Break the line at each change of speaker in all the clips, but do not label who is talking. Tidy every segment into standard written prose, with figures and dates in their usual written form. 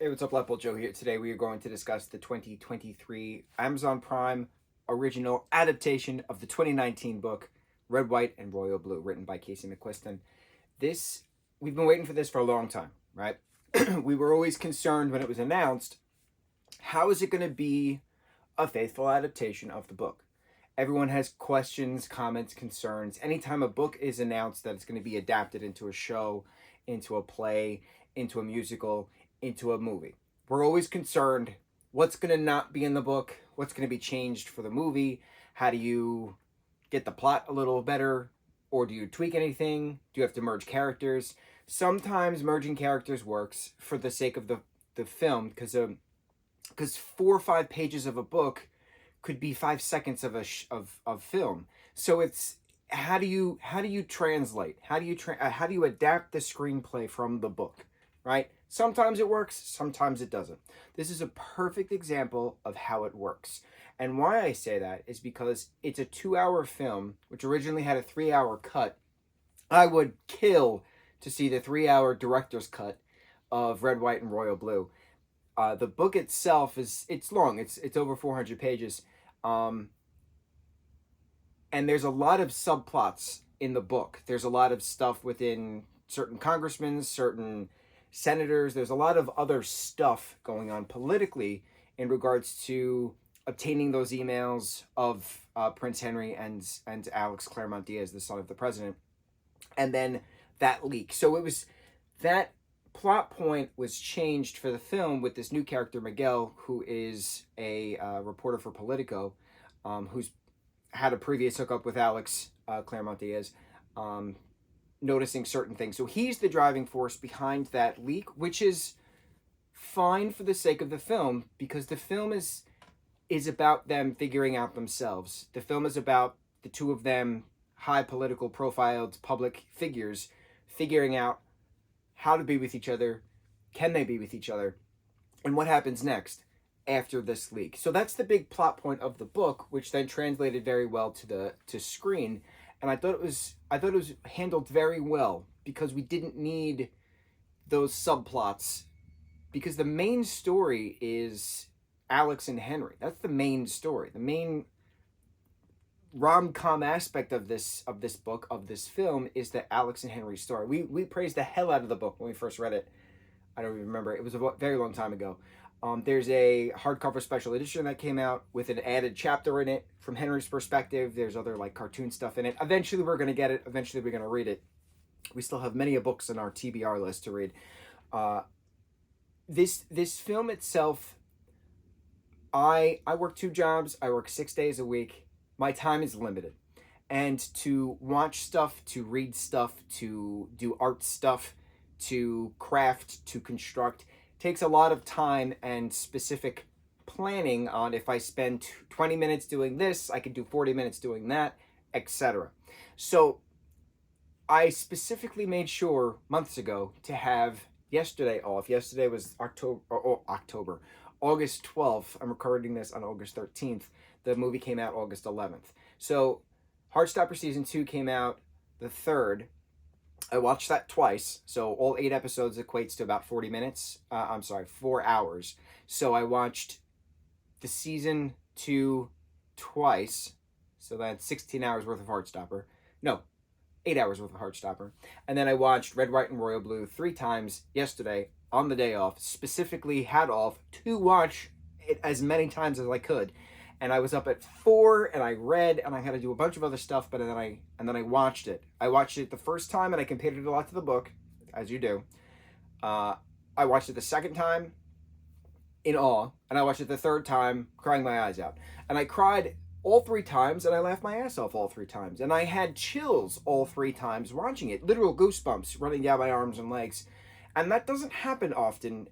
Hey, what's up, lightboltjoe here. Today we are going to discuss the 2023 Amazon Prime original adaptation of the 2019 book Red, White, and Royal Blue, written by Casey McQuiston. This We've been waiting for this for a long time, right? We were always concerned when it was announced, how is it going to be a faithful adaptation of the book? Everyone has questions, comments, concerns. Anytime a book is announced that it's going to be adapted into a show, into a play, into a musical, into a movie, we're always concerned, what's going to not be in the book, what's going to be changed for the movie, how do you get the plot a little better, or do you tweak anything? Do you have to merge characters? Sometimes merging characters works for the sake of the film, because 4 or 5 pages of a book could be 5 seconds of of film. So it's, how do you translate? How do you adapt the screenplay from the book, right? Sometimes it works, sometimes it doesn't. This is a perfect example of how it works. And why I say that is because it's a 2 hour film, which originally had a 3 hour cut. I would kill to see the 3 hour director's cut of Red, White, and Royal Blue. The book itself it's long. It's over 400 pages, um, and there's a lot of subplots in the book. There's a lot of stuff within certain congressmen, certain senators. There's a lot of other stuff going on politically in regards to obtaining those emails of Prince Henry and Alex Claremont Diaz, the son of the president, and then that leak. So it was that plot point was changed for the film with this new character Miguel, who is a reporter for Politico, who's had a previous hookup with Alex Claremont Diaz, um, noticing certain things. So he's the driving force behind that leak, which is fine for the sake of the film, because the film is about them figuring out themselves. The film is about the two of them, high political profiled public figures, figuring out how to be with each other, can they be with each other, and what happens next after this leak. So that's the big plot point of the book, which then translated very well to screen. And I thought it was handled very well, because we didn't need those subplots, because the main story is Alex and Henry. That's the main story. The main rom-com aspect of this book, of this film, is the Alex and Henry story. We praised the hell out of the book when we first read it. I don't even remember. It was a very long time ago. There's a hardcover special edition that came out with an added chapter in it from Henry's perspective. There's other like cartoon stuff in it. Eventually we're going to get it. Eventually we're going to read it. We still have many books on our TBR list to read. Uh, this film itself, I work 2 jobs. I work 6 days a week. My time is limited. And to watch stuff, to read stuff, to do art stuff, to craft, to construct, takes a lot of time and specific planning on, if I spend 20 minutes doing this, I can do 40 minutes doing that, etc. So I specifically made sure months ago to have yesterday off. Yesterday was October, August 12th. I'm recording this on August 13th. The movie came out August 11th. So Heartstopper season 2 came out the 3rd. I watched that twice. So all 8 episodes equates to about 40 minutes. I'm sorry, 4 hours. So I watched the season 2 twice. So that's 16 hours worth of Heartstopper. No, 8 hours worth of Heartstopper. And then I watched Red, White, and Royal Blue 3 times yesterday on the day off. Specifically had off to watch it as many times as I could. And I was up at 4 and I read and I had to do a bunch of other stuff, but then I watched it. I watched it the first time and I compared it a lot to the book, as you do. I watched it the second time in awe, and I watched it the third time crying my eyes out. And I cried all 3 times, and I laughed my ass off all 3 times. And I had chills all 3 times watching it, literal goosebumps running down my arms and legs. And that doesn't happen often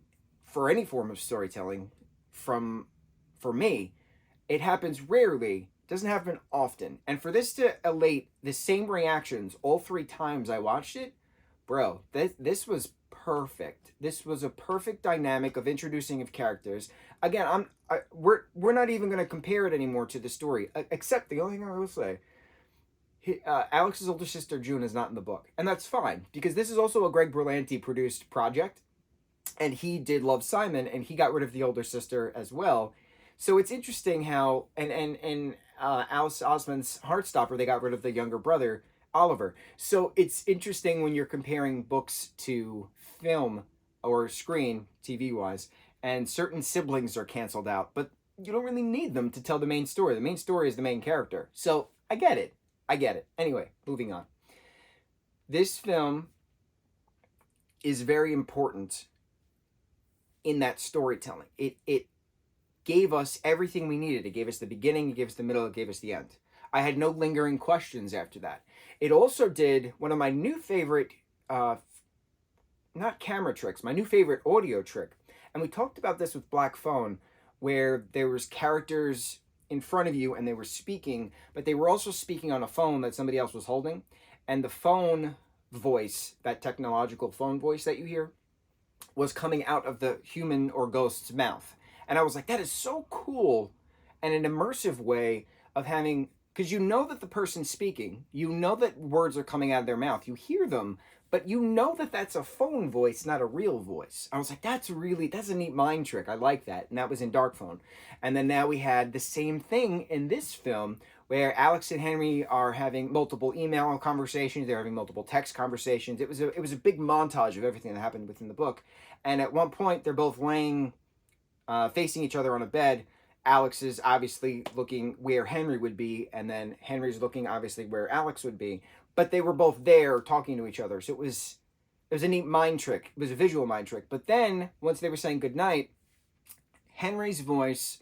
for any form of storytelling for me. It happens rarely, doesn't happen often. And for this to elate the same reactions all 3 times I watched it, bro, this was perfect. This was a perfect dynamic of introducing of characters. Again, we're not even going to compare it anymore to the story, except the only thing I will say, Alex's older sister June is not in the book, and that's fine, because this is also a Greg Berlanti produced project. and he did love Simon, and he got rid of the older sister as well. So it's interesting how and Alice Osmond's Heartstopper, they got rid of the younger brother Oliver. So it's interesting when you're comparing books to film or screen, TV wise, and certain siblings are canceled out, but you don't really need them to tell the main story. The main story is the main character. So I get it. I get it. Anyway, moving on. This film is very important in that storytelling. It gave us everything we needed. It gave us the beginning, it gave us the middle, it gave us the end. I had no lingering questions after that. It also did one of my new favorite, not camera tricks, my new favorite audio trick. And we talked about this with Black Phone, where there was characters in front of you and they were speaking, but they were also speaking on a phone that somebody else was holding. And the phone voice, that technological phone voice that you hear, was coming out of the human or ghost's mouth. And I was like, that is so cool and an immersive way of having, because you know that the person's speaking, you know that words are coming out of their mouth, you hear them, but you know that that's a phone voice, not a real voice. I was like, that's a neat mind trick. I like that. And that was in Dark Phone. And then now we had the same thing in this film where Alex and Henry are having multiple email conversations. They're having multiple text conversations. It was a big montage of everything that happened within the book. And at one point, they're both laying facing each other on a bed. Alex is obviously looking where Henry would be, and then Henry's looking obviously where Alex would be. But they were both there talking to each other. So it was a neat mind trick. It was a visual mind trick. But then, once they were saying goodnight, Henry's voice,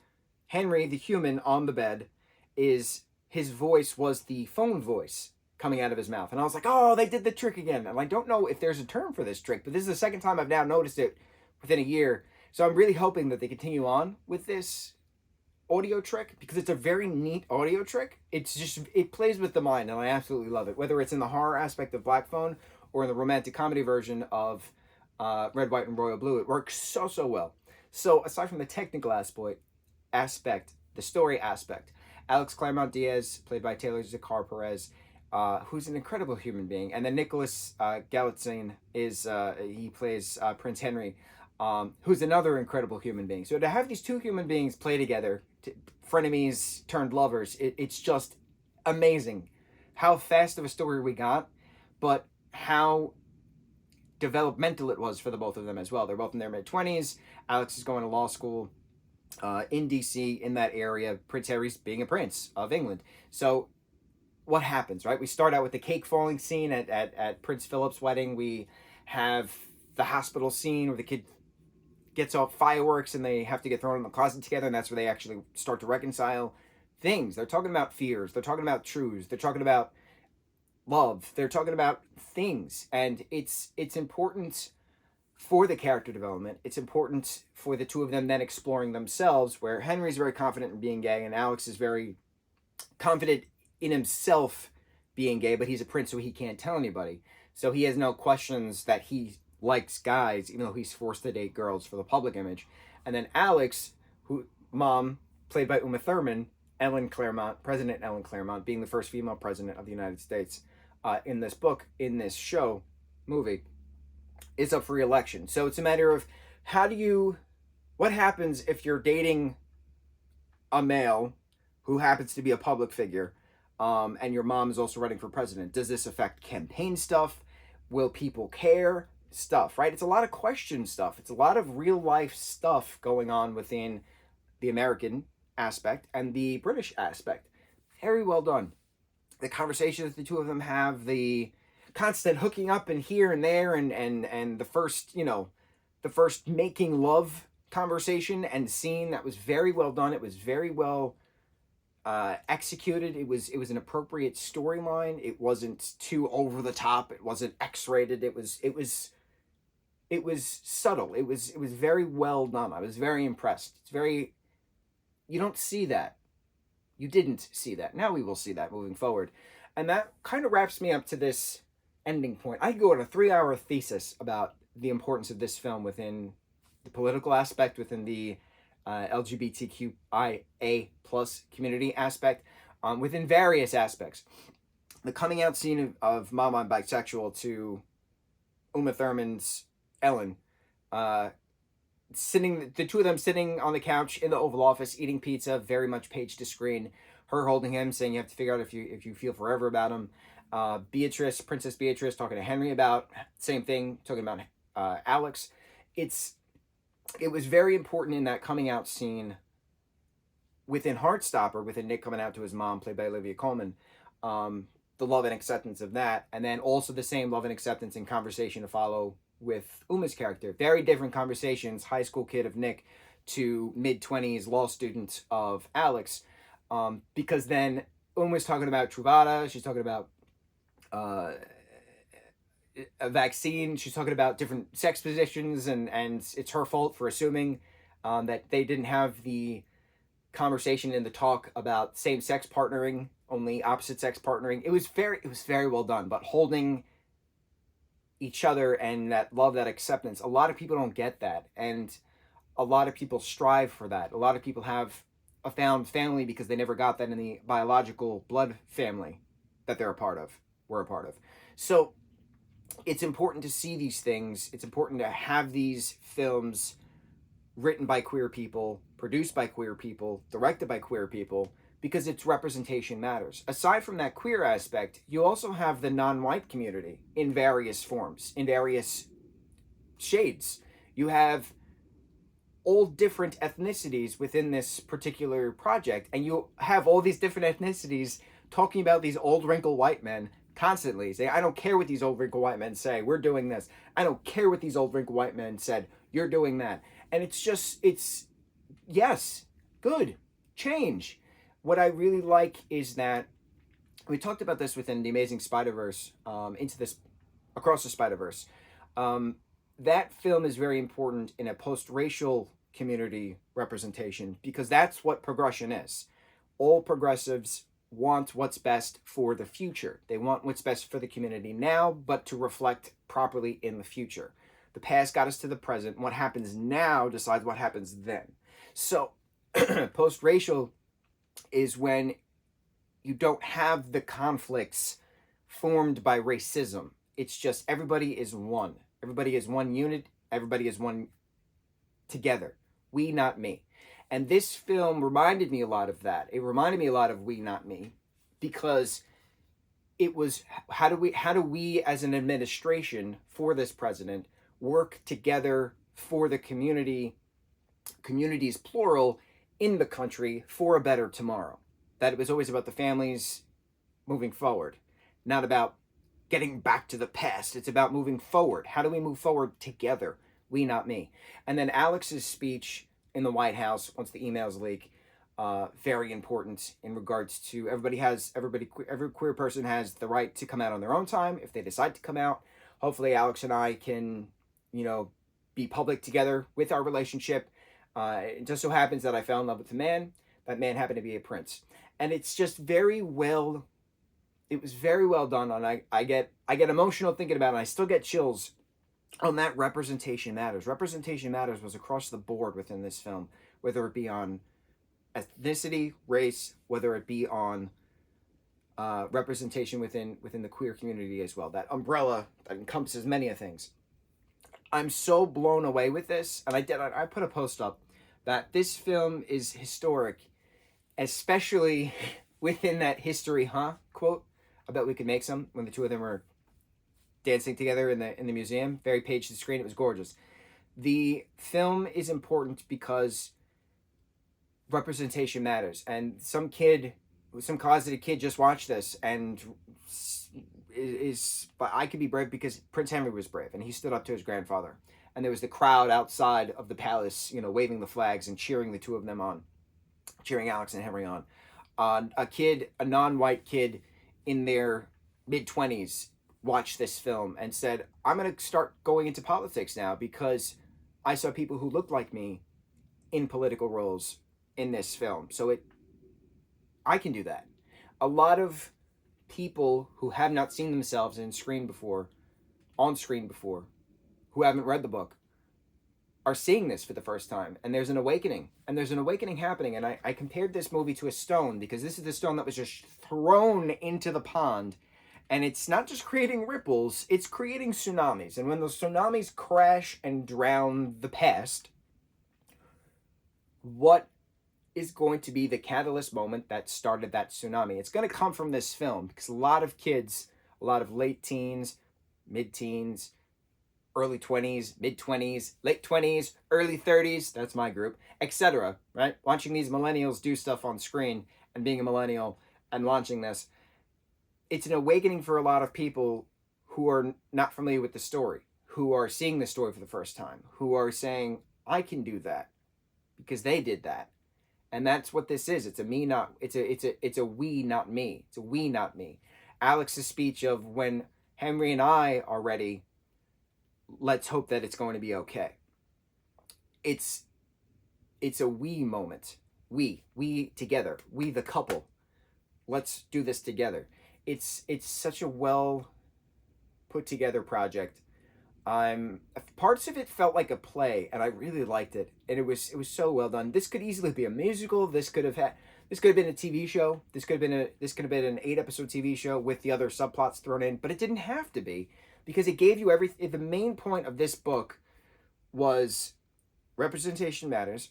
Henry, the human on the bed, his voice was the phone voice coming out of his mouth. And I was like, oh, they did the trick again. And I don't know if there's a term for this trick, but this is the second time I've now noticed it within a year. So I'm really hoping that they continue on with this audio trick, because it's a very neat audio trick. It plays with the mind, and I absolutely love it. Whether it's in the horror aspect of Black Phone or in the romantic comedy version of Red, White, and Royal Blue, it works so well. So aside from the technical aspect, the story aspect, Alex Claremont Diaz, played by Taylor Zakar Perez, who's an incredible human being, and then Nicholas Galitzine he plays Prince Henry, who's another incredible human being. So to have these two human beings play together, frenemies turned lovers, it's just amazing how fast of a story we got, but how developmental it was for the both of them as well. They're both in their mid-20s. Alex is going to law school in DC, in that area. Prince Harry's being a prince of England. So what happens, right? We start out with the cake falling scene at Prince Philip's wedding. We have the hospital scene where the kid gets off fireworks and they have to get thrown in the closet together, and that's where they actually start to reconcile things. They're talking about fears. They're talking about truths. They're talking about love. They're talking about things. And it's important for the character development. It's important for the two of them then exploring themselves, where Henry's very confident in being gay and Alex is very confident in himself being gay, but he's a prince, so he can't tell anybody. So he has no questions that he likes guys, even though he's forced to date girls for the public image. And then Alex, mom, played by Uma Thurman, President Ellen Claremont, being the first female president of the United States in this book, in this movie, is up for re-election. So it's a matter of what happens if you're dating a male who happens to be a public figure, and your mom is also running for president? Does this affect campaign stuff? Will people care? Stuff, right? It's a lot of question stuff. It's a lot of real life stuff going on within the American aspect and the British aspect. Very well done. The conversations the two of them have, the constant hooking up and here and there, and the first making love conversation and scene, that was very well done. It was very well executed. It was an appropriate storyline. It wasn't too over the top. It wasn't X-rated. It was subtle. It was very well done. I was very impressed. You don't see that. You didn't see that. Now we will see that moving forward. And that kind of wraps me up to this ending point. I could go on a 3-hour thesis about the importance of this film within the political aspect, within the LGBTQIA plus community aspect, within various aspects. The coming out scene of Mama, I'm Bisexual to Uma Thurman's Ellen the two of them sitting on the couch in the Oval Office eating pizza, very much page to screen. Her holding him, saying you have to figure out if you feel forever about him. Princess Beatrice, talking to Henry about same thing, talking about Alex. It was very important in that coming out scene within Heartstopper, within Nick coming out to his mom, played by Olivia Colman. The love and acceptance of that, and then also the same love and acceptance and conversation to follow with Uma's character. Very different conversations, high school kid of Nick to mid-20s law student of Alex, because then Uma's talking about Truvada, she's talking about a vaccine, she's talking about different sex positions, and it's her fault for assuming that they didn't have the conversation in the talk about same-sex partnering, only opposite-sex partnering. It was very well done, but holding each other and that love, that acceptance, a lot of people don't get that, and a lot of people strive for that. A lot of people have a found family because they never got that in the biological blood family that we're a part of. So it's important to see these things. It's important to have these films written by queer people, produced by queer people, directed by queer people, because its representation matters. Aside from that queer aspect, you also have the non-white community in various forms, in various shades. You have all different ethnicities within this particular project, and you have all these different ethnicities talking about these old wrinkled white men constantly. Say, I don't care what these old wrinkled white men say, we're doing this. I don't care what these old wrinkled white men said, you're doing that. And yes, good, change. What I really like is that we talked about this within the Amazing Spider-Verse, Across the Spider-Verse. That film is very important in a post-racial community representation, because that's what progression is. All progressives want what's best for the future. They want what's best for the community now, but to reflect properly in the future. The past got us to the present. What happens now decides what happens then. So post-racial is when you don't have the conflicts formed by racism. It's just everybody is one. Everybody is one unit. Everybody is one together. We, not me. And this film reminded me a lot of that. It reminded me a lot of We, Not Me, because it was how do we as an administration for this president work together for the communities plural in the country for a better tomorrow. That it was always about the families moving forward, not about getting back to the past. It's about moving forward. How do we move forward together? We, not me. And then Alex's speech in the White House once the emails leak, very important in regards to every queer person has the right to come out on their own time if they decide to come out. Hopefully Alex and I can, be public together with our relationship. It just so happens that I fell in love with a man. That man happened to be a prince. And it's just it was very well done. And I get emotional thinking about it. And I still get chills on that. Representation matters. Representation matters was across the board within this film, whether it be on ethnicity, race, whether it be on representation within the queer community as well. That umbrella that encompasses many of things. I'm so blown away with this, and I put a post up that this film is historic, especially within that history, quote. I bet we could make some when the two of them were dancing together in the museum. Very page to screen. It was gorgeous. The film is important because representation matters, and some closeted kid just watched this and but I could be brave because Prince Henry was brave and he stood up to his grandfather, and there was the crowd outside of the palace, waving the flags and cheering the two of them on, cheering Alex and Henry on. A non-white kid in their mid-20s watched this film and said, I'm going to start going into politics now because I saw people who looked like me in political roles in this film. So I can do that. A lot of people who have not seen themselves on screen before, who haven't read the book, are seeing this for the first time. And there's an awakening. And there's an awakening happening. And I compared this movie to a stone, because this is the stone that was just thrown into the pond. And it's not just creating ripples, it's creating tsunamis. And when those tsunamis crash and drown the past, what is going to be the catalyst moment that started that tsunami. It's going to come from this film because a lot of kids, a lot of late teens, mid-teens, early 20s, mid-20s, late 20s, early 30s, that's my group, etc., right? Watching these millennials do stuff on screen and being a millennial and launching this, it's an awakening for a lot of people who are not familiar with the story, who are seeing the story for the first time, who are saying, I can do that because they did that. And that's what this is. It's a me, not it's a we, not me. It's a we, not me. Alex's speech of when Henry and I are ready, let's hope that it's going to be okay. It's a we moment. We together. We the couple. Let's do this together. It's such a well put together project. Parts of it felt like a play, and I really liked it, and it was so well done. This could easily be a musical. This could have been a TV show. This could have been an 8-episode TV show with the other subplots thrown in, but it didn't have to be, because it gave you everything. The main point of this book was representation matters.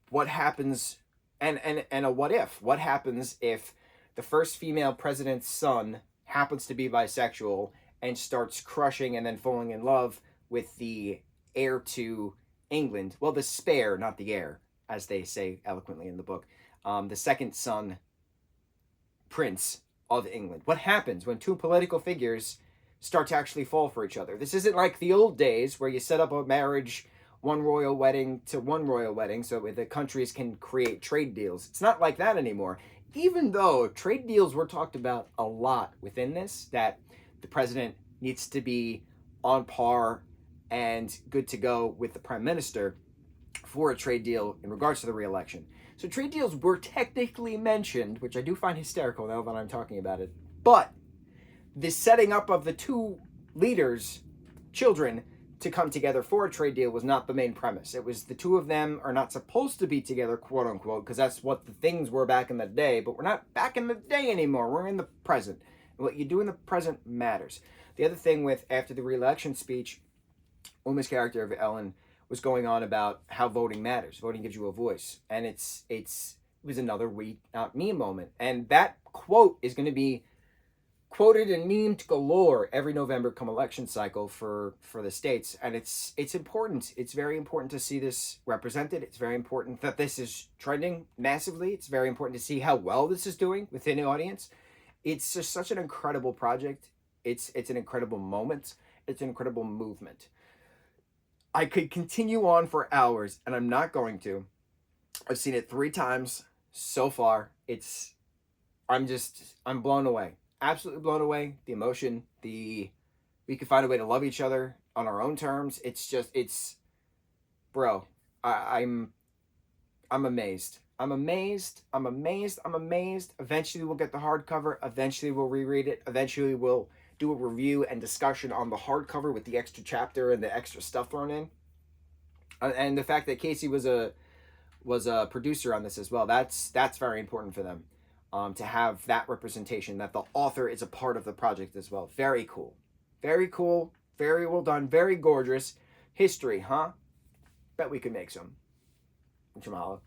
What happens, and a what if? What happens if the first female president's son happens to be bisexual and starts crushing and then falling in love with the heir to England? Well, the spare, not the heir, as they say eloquently in the book. The second son, Prince of England. What happens when two political figures start to actually fall for each other? This isn't like the old days where you set up a marriage, one royal wedding to one royal wedding, so the countries can create trade deals. It's not like that anymore. Even though trade deals were talked about a lot within this, that the president needs to be on par and good to go with the prime minister for a trade deal in regards to the re-election. So trade deals were technically mentioned, which I do find hysterical now that I'm talking about it. But the setting up of the two leaders' children to come together for a trade deal was not the main premise. It was the two of them are not supposed to be together, quote unquote, because that's what the things were back in the day, but we're not back in the day anymore. We're in the present. And what you do in the present matters. The other thing with, after the re-election speech, Uma's character of Ellen was going on about how voting matters. Voting gives you a voice. And it was another we, not me moment. And that quote is going to be quoted and memed galore every November come election cycle for the states. And it's important. It's very important to see this represented. It's very important that this is trending massively. It's very important to see how well this is doing within the audience. It's just such an incredible project. It's an incredible moment. It's an incredible movement. I could continue on for hours, and I'm not going to. I've seen it 3 times so far. I'm blown away. Absolutely blown away. The emotion, we can find a way to love each other on our own terms. Bro, I'm amazed. I'm amazed. Eventually we'll get the hardcover. Eventually we'll reread it. Eventually we'll do a review and discussion on the hardcover with the extra chapter and the extra stuff thrown in. And the fact that Casey was a producer on this as well, that's very important for them. To have that representation, that the author is a part of the project as well. Very cool. Very cool. Very well done. Very gorgeous. History, huh? Bet we could make some. Mucho mahalo.